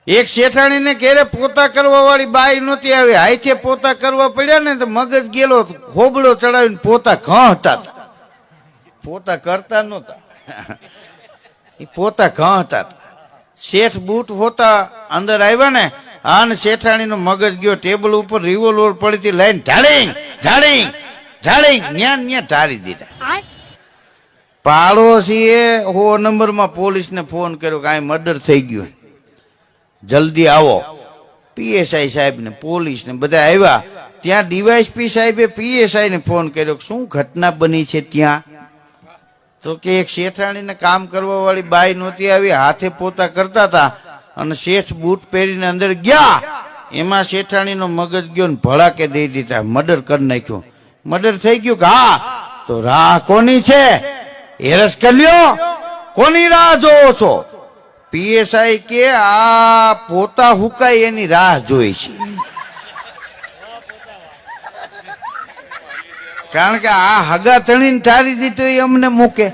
એક શેઠાણીને ઘેરે પોતા કરવા વાળી બાઈ નહોતી આવી, હાથે પોતા કરવા પડ્યા ને તો મગજ ગયેલો, હોબળો ચડાવીને પોતા ઘાંટા હતા. પોતા કરતા નહોતા, એ પોતા ઘાંટા હતા. શેઠ બૂટ હોતા અંદર આવ્યા ને, આને શેઠાણીનો મગજ ગયો, ટેબલ ઉપર રિવોલ્વર પડી હતી, લાઈન ઢાળીંગ ઢાળીંગ ઢાળીંગ ન્યા ન્યા ઢાળી દીધા. પાડોશીએ 100 નંબરમાં પોલીસને ફોન કર્યો કે આ મર્ડર થઈ ગયું, જલ્દી આવો. પીએસઆઈ સાહેબ ને પોલીસ ને બધા આવ્યા. ત્યાં ડીવાયએસપી સાહેબે પીએસઆઈ ને ફોન કર્યો કે શું ઘટના બની છે ત્યાં? તો કે એક શેઠાણીને કામ કરવા વાળી બાઈ નહોતી આવી, હાથે પોતા કરતા હતા અને શેઠ બૂટ પહેરીને અંદર ગયા, એમાં શેઠાણીનો મગજ ગયો ને ભડાકે દઈ દીધા, મર્ડર કરી નાખ્યું. મર્ડર થઈ ગયું કે હા, તો રાહ કોની છે? હેરસ કરી લ્યો, કોની રાહ જોવો છો? પીએસઆઈ કે આ પોતા હુકાય એની રાહ જોઈ છે, કારણ કે આ હગા તણીને ઠારી દીધો એ અમને મૂકે.